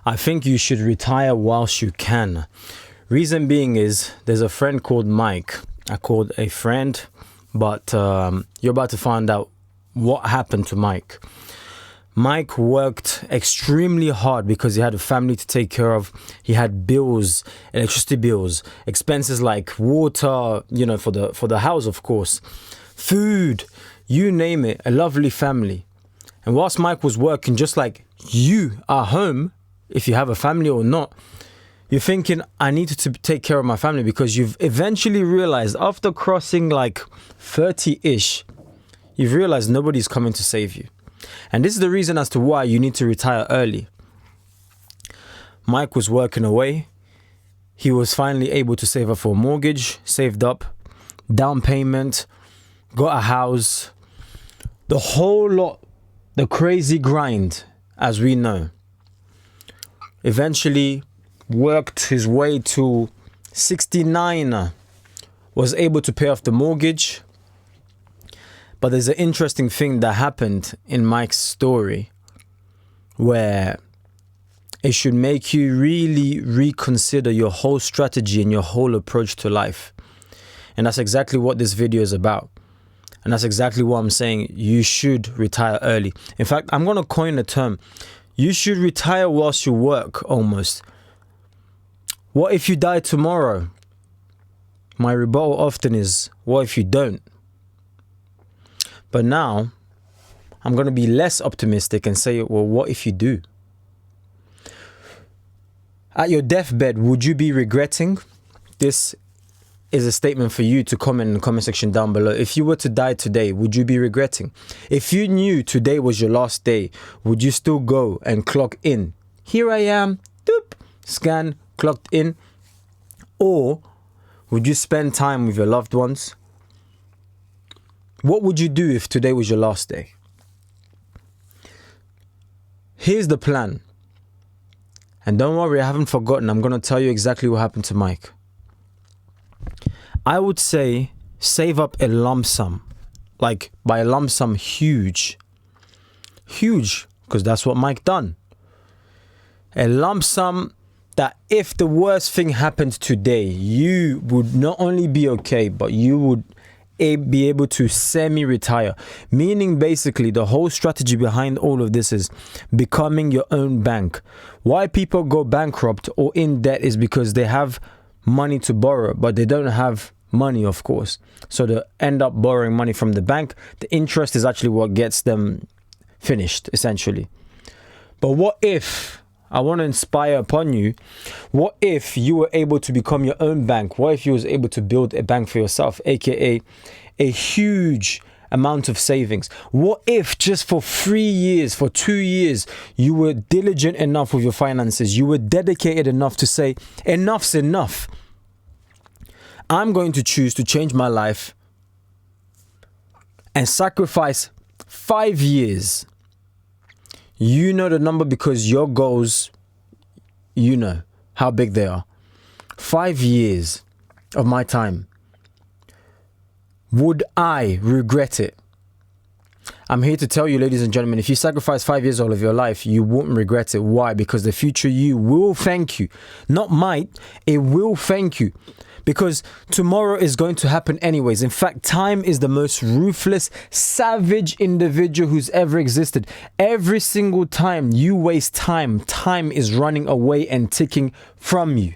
I think you should retire whilst you can. Reason being is there's a friend called Mike. I called a friend, but you're about to find out what happened to Mike. Mike worked extremely hard because he had a family to take care of. He had bills, electricity bills, expenses like water, for the house, of course, food, you name it, a lovely family. And whilst Mike was working, just like you are home, if you have a family or not, you're thinking, I need to take care of my family, because you've eventually realized after crossing like 30-ish, you've realized nobody's coming to save you. And this is the reason as to why you need to retire early. Mike was working away. He was finally able to save up for a mortgage, saved up, down payment, got a house, the whole lot, the crazy grind, as we know. Eventually worked his way to 69, was able to pay off the mortgage. But there's an interesting thing that happened in Mike's story where it should make you really reconsider your whole strategy and your whole approach to life. And that's exactly what this video is about. And that's exactly what I'm saying. You should retire early. In fact, I'm going to coin a term. You should retire whilst you work, almost. What if you die tomorrow? My rebuttal often is, what if you don't? But now, I'm going to be less optimistic and say, well, what if you do? At your deathbed, would you be regretting? This is a statement for you to comment in the comment section down below. If you were to die today, would you be regretting? If you knew today was your last day, would you still go and clock in? Here I am, doop, scan, clocked in. Or would you spend time with your loved ones? What would you do if today was your last day? Here's the plan. And don't worry, I haven't forgotten. I'm going to tell you exactly what happened to Mike. I would say save up a lump sum. Like, by a lump sum, huge. Huge, because that's what Mike done. A lump sum that if the worst thing happened today, you would not only be okay, but you would be able to semi-retire. Meaning, basically, the whole strategy behind all of this is becoming your own bank. Why people go bankrupt or in debt is because they have money to borrow, but they don't have money, of course. So they end up borrowing money from the bank. The interest is actually what gets them finished, essentially. But what if, I want to inspire upon you, what if you were able to become your own bank? What if you was able to build a bank for yourself, aka a huge amount of savings? What if just for 3 years, for 2 years, you were diligent enough with your finances, you were dedicated enough to say, enough's enough. I'm going to choose to change my life and sacrifice 5 years. You know the number because your goals, you know how big they are. 5 years of my time. Would I regret it? I'm here to tell you, ladies and gentlemen, if you sacrifice 5 years all of your life, you won't regret it. Why? Because the future you will thank you. Not might, it will thank you. Because tomorrow is going to happen anyways. In fact, time is the most ruthless, savage individual who's ever existed. Every single time you waste time, time is running away and ticking from you.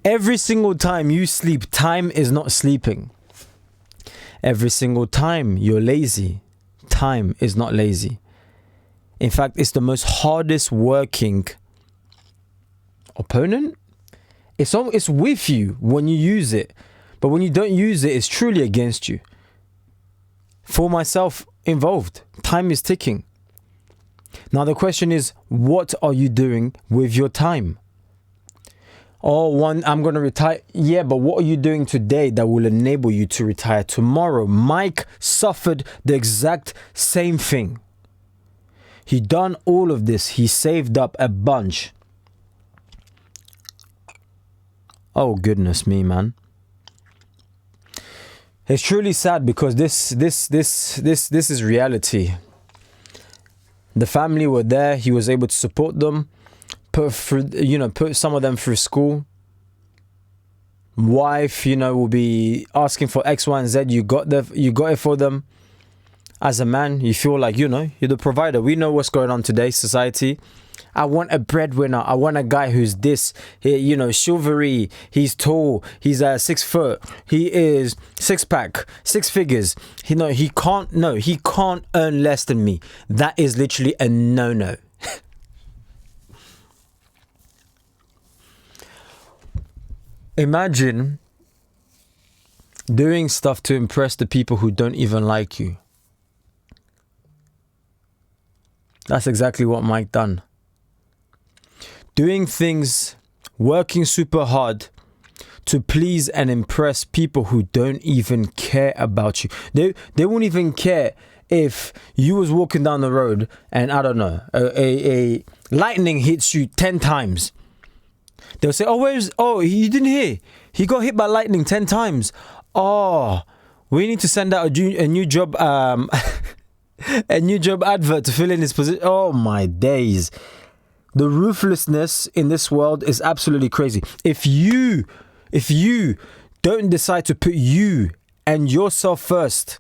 Every single time you sleep, time is not sleeping. Every single time you're lazy, time is not lazy. In fact, it's the most hardest working opponent. It's with you when you use it. But when you don't use it, it's truly against you. For myself involved, time is ticking. Now the question is, what are you doing with your time? I'm going to retire. Yeah, but what are you doing today that will enable you to retire tomorrow? Mike suffered the exact same thing. He done all of this. He saved up a bunch. Oh, goodness me, man. It's truly sad because this is reality. The family were there. He was able to support them, put some of them through school. Wife, will be asking for X, Y, and Z. You got it for them. As a man, you feel like, you're the provider. We know what's going on today, society. I want a breadwinner. I want a guy who's this, chivalry. He's tall. He's 6 foot. He is 6-pack, 6 figures. He can't earn less than me. That is literally a no-no. Imagine doing stuff to impress the people who don't even like you. That's exactly what Mike done. Doing things, working super hard to please and impress people who don't even care about you. They won't even care if you was walking down the road and, I don't know, a lightning hits you 10 times. They'll say, you didn't hear? He got hit by lightning 10 times. Oh, we need to send out a new job a new job advert to fill in his position. Oh my days. The ruthlessness in this world is absolutely crazy. If you don't decide to put you and yourself first,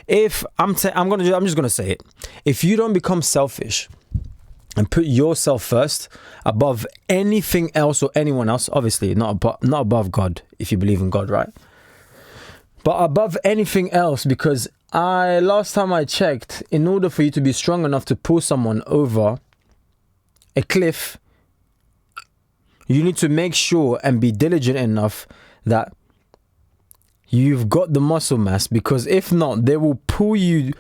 I'm just gonna say it. If you don't become selfish and put yourself first above anything else or anyone else, obviously not above God, if you believe in God, right? But above anything else, because last time I checked, in order for you to be strong enough to pull someone over a cliff, you need to make sure and be diligent enough that you've got the muscle mass, because if not, they will pull you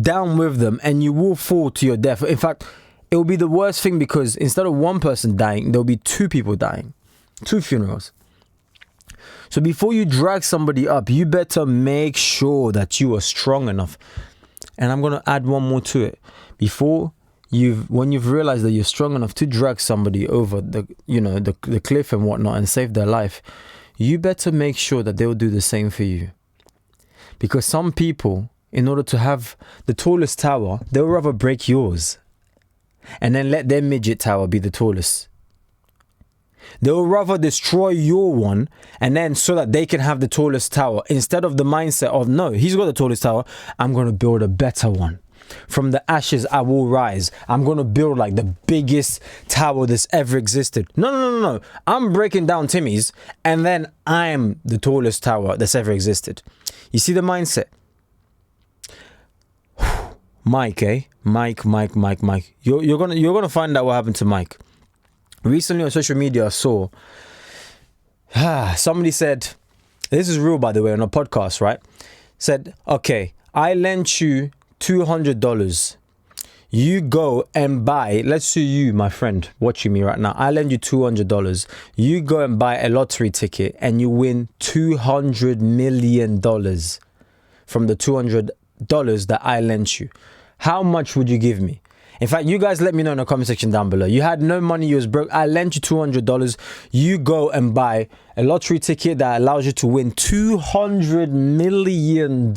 down with them and you will fall to your death. In fact, it will be the worst thing, because instead of one person dying, there will be 2 people dying. 2 funerals. So before you drag somebody up, you better make sure that you are strong enough. And I'm going to add one more to it. When you've realized that you're strong enough to drag somebody over the cliff and whatnot and save their life, you better make sure that they'll do the same for you. Because some people, in order to have the tallest tower, they'll rather break yours and then let their midget tower be the tallest. They'll rather destroy your one and then so that they can have the tallest tower, instead of the mindset of, no, he's got the tallest tower, I'm going to build a better one. From the ashes I will rise. I'm going to build like the biggest tower that's ever existed. No. I'm breaking down Timmy's and then I'm the tallest tower that's ever existed. You see the mindset? Mike, Mike. You're gonna find out what happened to Mike. Recently on social media, I saw somebody said, this is real by the way, on a podcast, right? Said, okay, I lent you $200. You go and buy, let's say you, my friend, watching me right now, I lend you $200. You go and buy a lottery ticket and you win $200 million from the $200 that I lent you. How much would you give me? In fact, you guys let me know in the comment section down below. You had no money, you was broke. I lent you $200. You go and buy a lottery ticket that allows you to win $200 million.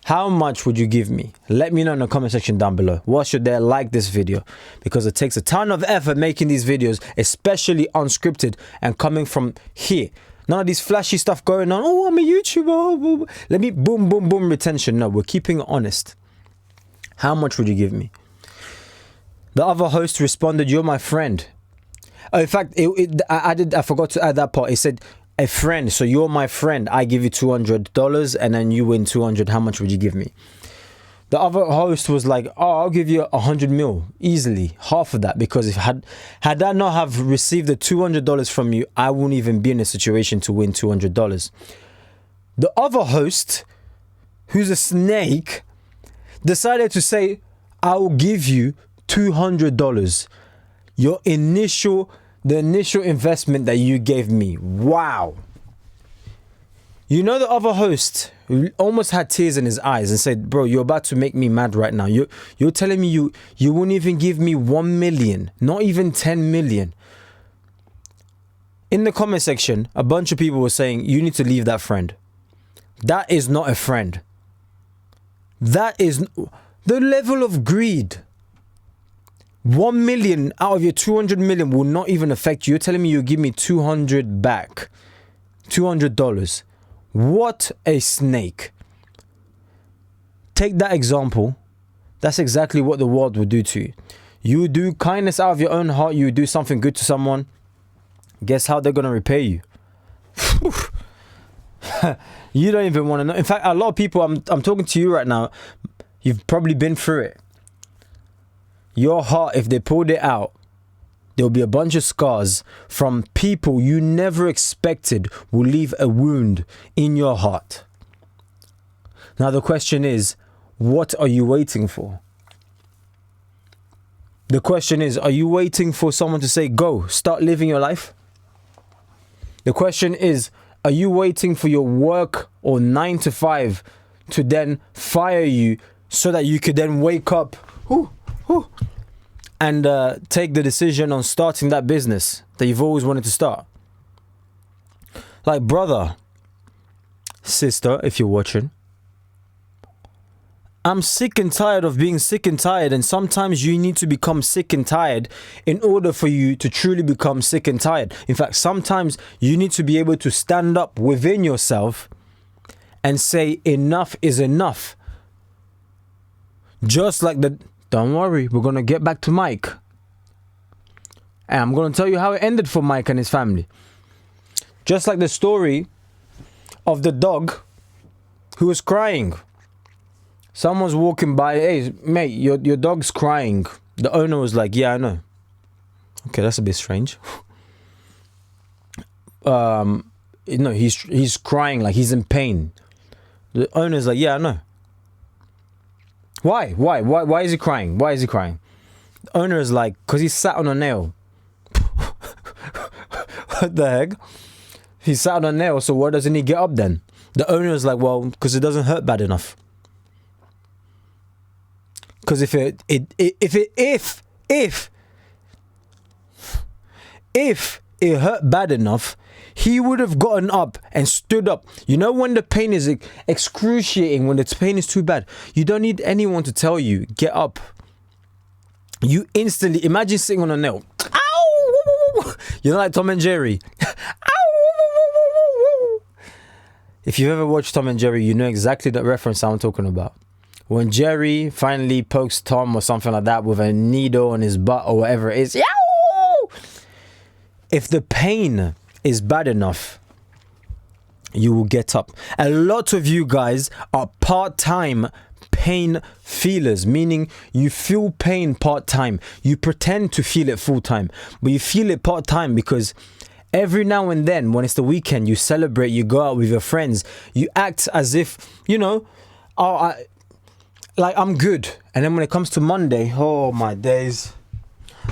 How much would you give me? Let me know in the comment section down below. Watch it there, like this video, because it takes a ton of effort making these videos, especially unscripted and coming from here. None of these flashy stuff going on. Oh, I'm a YouTuber. Let me boom, retention. No, we're keeping it honest. How much would you give me? The other host responded, you're my friend. Oh, in fact, I forgot to add that part. It said, a friend. So you're my friend. I give you $200 and then you win 200. How much would you give me? The other host was like, oh, I'll give you 100 mil easily, half of that, because if had I not have received the $200 from you, I wouldn't even be in a situation to win $200. The other host, who's a snake, decided to say, I'll give you $200. The initial investment that you gave me. Wow. You know, the other host almost had tears in his eyes and said, bro, you're about to make me mad right now. You're telling me you wouldn't even give me 1 million, not even 10 million. In the comment section, a bunch of people were saying, you need to leave that friend. That is not a friend. That is the level of greed. 1 million out of your 200 million will not even affect you. You're telling me you give me 200 back. $200. What a snake. Take that example. That's exactly what the world will do to you. You do kindness out of your own heart. You do something good to someone. Guess how they're going to repay you? You don't even want to know. In fact, a lot of people, I'm talking to you right now. You've probably been through it. Your heart, if they pulled it out, there'll be a bunch of scars from people you never expected will leave a wound in your heart. Now the question is, what are you waiting for? The question is, are you waiting for someone to say, go, start living your life? The question is, are you waiting for your work or 9 to 5 to then fire you so that you could then wake up and take the decision on starting that business that you've always wanted to start? Like, brother, sister, if you're watching, I'm sick and tired of being sick and tired, and sometimes you need to become sick and tired in order for you to truly become sick and tired. In fact, sometimes you need to be able to stand up within yourself and say enough is enough. Just like don't worry, we're going to get back to Mike. And I'm going to tell you how it ended for Mike and his family. Just like the story of the dog who was crying. Someone's walking by, hey, mate, your dog's crying. The owner was like, yeah, I know. Okay, that's a bit strange. He's crying, like he's in pain. The owner's like, yeah, I know. Why is he crying? Why is he crying? The owner is like, because he sat on a nail. What the heck? He sat on a nail, so why doesn't he get up then? The owner is like, well, because it doesn't hurt bad enough. Because if it hurt bad enough, he would have gotten up and stood up. You know, when the pain is excruciating, when the pain is too bad, you don't need anyone to tell you, get up. You instantly, imagine sitting on a nail. Ow! You know, like Tom and Jerry. Ow! If you've ever watched Tom and Jerry, you know exactly the reference I'm talking about. When Jerry finally pokes Tom or something like that with a needle on his butt or whatever it is. Yow! If the pain is bad enough, you will get up. A lot of you guys are part-time pain feelers, meaning you feel pain part-time. You pretend to feel it full-time, but you feel it part-time because every now and then, when it's the weekend, you celebrate, you go out with your friends, you act as if, you know, like I'm good. And then when it comes to Monday, oh my days.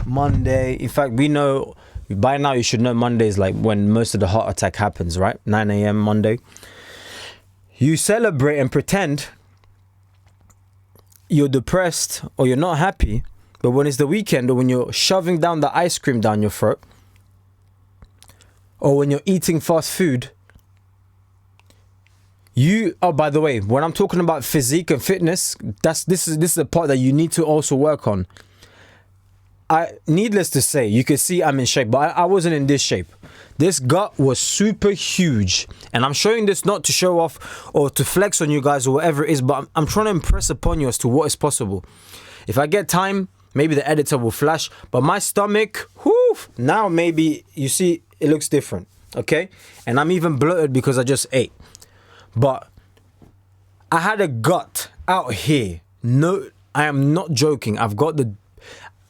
Monday, in fact, we know, by now you should know Monday is like when most of the heart attack happens, right? 9 a.m. Monday. You celebrate and pretend you're depressed or you're not happy. But when it's the weekend or when you're shoving down the ice cream down your throat, or when you're eating fast food, by the way, when I'm talking about physique and fitness, this is the part that you need to also work on. Needless to say, you can see I'm in shape, but I wasn't in this shape. This gut was super huge, and I'm showing this not to show off or to flex on you guys or whatever it is, but I'm trying to impress upon you as to what is possible. If I get time, maybe the editor will flash, but my stomach, now maybe you see it looks different, okay? And I'm even bloated because I just ate. But I had a gut out here. No, I am not joking. I don't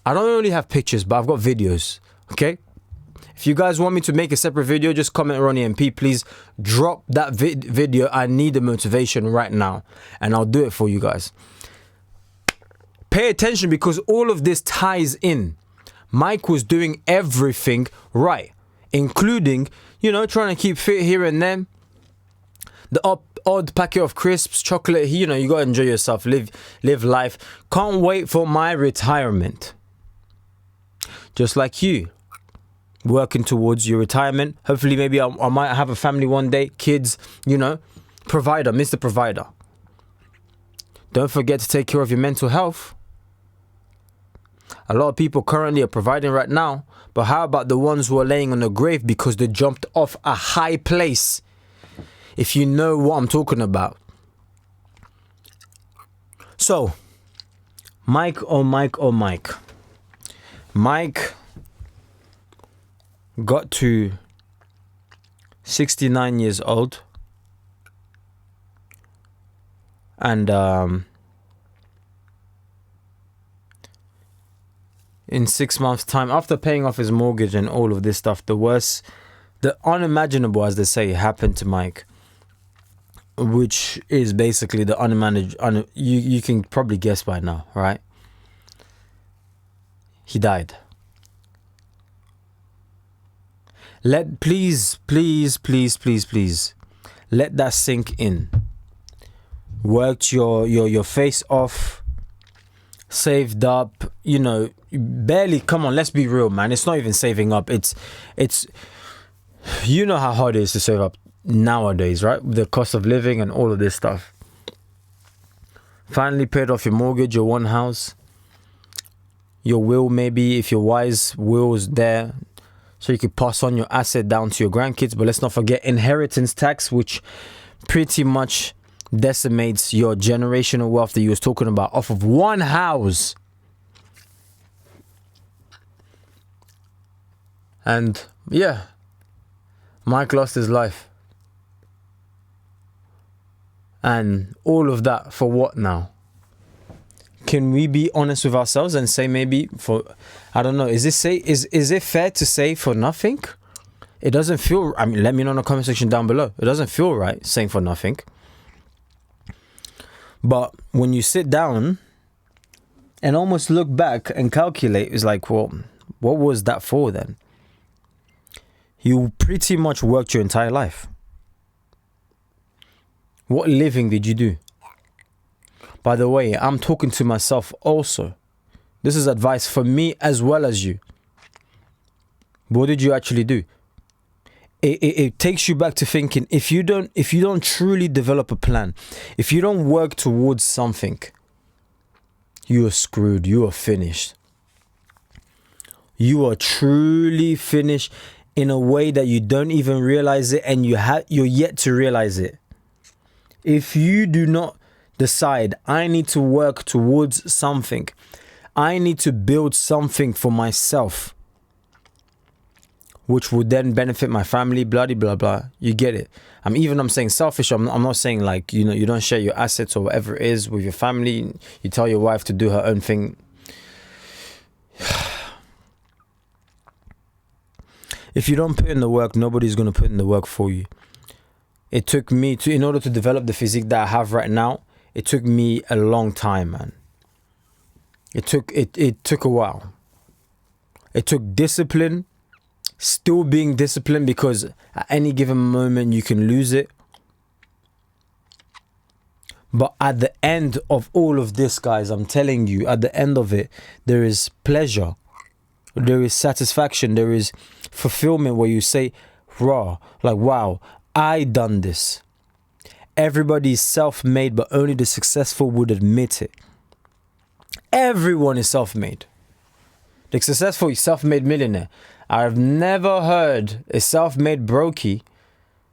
only have pictures, but I've got videos. Okay? If you guys want me to make a separate video, just comment Ronnie MP. Please drop that video. I need the motivation right now. And I'll do it for you guys. Pay attention because all of this ties in. Mike was doing everything right. Including, you know, trying to keep fit here and then. The odd packet of crisps, chocolate, you know, you got to enjoy yourself, live life. Can't wait for my retirement. Just like you, working towards your retirement. Hopefully, maybe I might have a family one day, kids, you know, provider, Mr. Provider. Don't forget to take care of your mental health. A lot of people currently are providing right now, but how about the ones who are laying on the grave because they jumped off a high place? If you know what I'm talking about. So, Mike. Mike got to 69 years old, and in 6 months' time, after paying off his mortgage and all of this stuff, the unimaginable, as they say, happened to Mike, which is basically the unmanaged. You can probably guess by now, right? He died. Please, let that sink in. Worked your face off, saved up, barely. Come on, let's be real, man. It's not even saving up. It's you know how hard it is to save up nowadays, right? The cost of living and all of this stuff. Finally paid off your mortgage, your one house, your will, maybe, if your wise will is there, so you could pass on your asset down to your grandkids. But let's not forget inheritance tax, which pretty much decimates your generational wealth that you was talking about off of one house. And yeah, Mike lost his life. And all of that for what now? Can we be honest with ourselves and say maybe for, I don't know, is it fair to say for nothing? It doesn't feel, let me know in the comment section down below. It doesn't feel right saying for nothing. But when you sit down and almost look back and calculate, it's like, well, what was that for then? You pretty much worked your entire life. What living did you do? By the way, I'm talking to myself also. This is advice for me as well as you. What did you actually do? It takes you back to thinking, if you don't truly develop a plan, if you don't work towards something, you are screwed. You are finished. You are truly finished in a way that you don't even realize it, and you're yet to realize it. If you do not decide, I need to work towards something, I need to build something for myself, which would then benefit my family, blah, blah, blah. You get it. I'm saying selfish. I'm not saying like, you don't share your assets or whatever it is with your family. You tell your wife to do her own thing. If you don't put in the work, nobody's going to put in the work for you. It took me in order to develop the physique that I have right now, it took me a long time, man. It took a while. It took discipline. Still being disciplined, because at any given moment you can lose it. But at the end of all of this, guys, I'm telling you, at the end of it, there is pleasure, there is satisfaction, there is fulfillment, where you say, raw, like, wow, I done this. Everybody is self-made, but only the successful would admit it. Everyone is self-made. The successful self-made millionaire. I've never heard a self-made brokey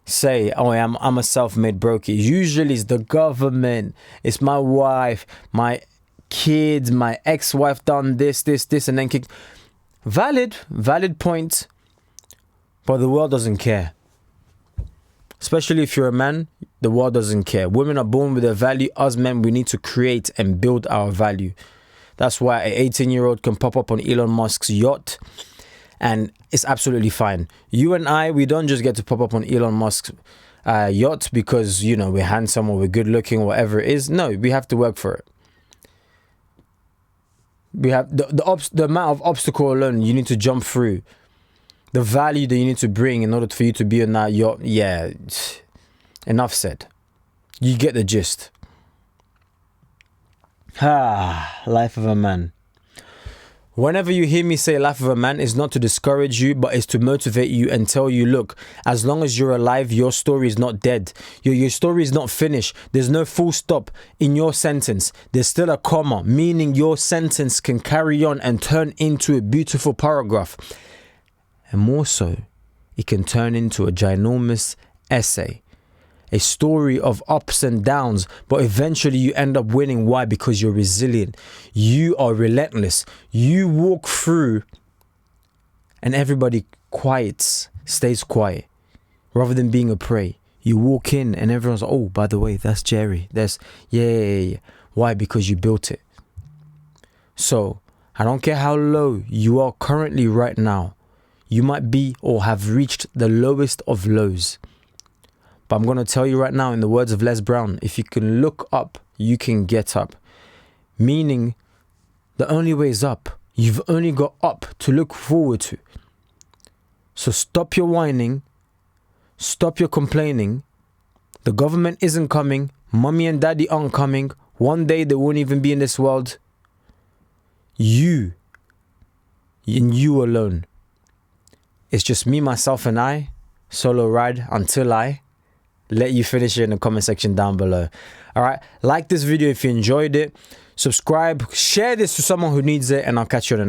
say, oh, I'm a self-made brokey. Usually it's the government, it's my wife, my kids, my ex-wife done this, and then kicked. Valid point, but the world doesn't care. Especially if you're a man, the world doesn't care. Women are born with their value. Us men, we need to create and build our value. That's why an 18-year-old can pop up on Elon Musk's yacht, and it's absolutely fine. You and I, we don't just get to pop up on Elon Musk's yacht because, we're handsome or we're good looking or whatever it is. No, we have to work for it. We have the amount of obstacle alone you need to jump through. The value that you need to bring in order for you to be on that yacht. Yeah, enough said. You get the gist. Life of a man. Whenever you hear me say life of a man is not to discourage you, but is to motivate you and tell you, look, as long as you're alive, your story is not dead. Your story is not finished. There's no full stop in your sentence. There's still a comma, meaning your sentence can carry on and turn into a beautiful paragraph. And more so, it can turn into a ginormous essay. A story of ups and downs, but eventually you end up winning. Why? Because you're resilient. You are relentless. You walk through and everybody stays quiet. Rather than being a prey. You walk in and everyone's like, oh, by the way, that's Jerry. Yeah. Why? Because you built it. So, I don't care how low you are currently right now. You might be or have reached the lowest of lows. But I'm going to tell you right now, in the words of Les Brown, if you can look up, you can get up. Meaning, the only way is up. You've only got up to look forward to. So stop your whining. Stop your complaining. The government isn't coming. Mommy and daddy aren't coming. One day they won't even be in this world. You, and you alone. It's just me, myself, and I. Solo ride until I let you finish it in the comment section down below. All right. Like this video if you enjoyed it. Subscribe. Share this to someone who needs it. And I'll catch you on the next.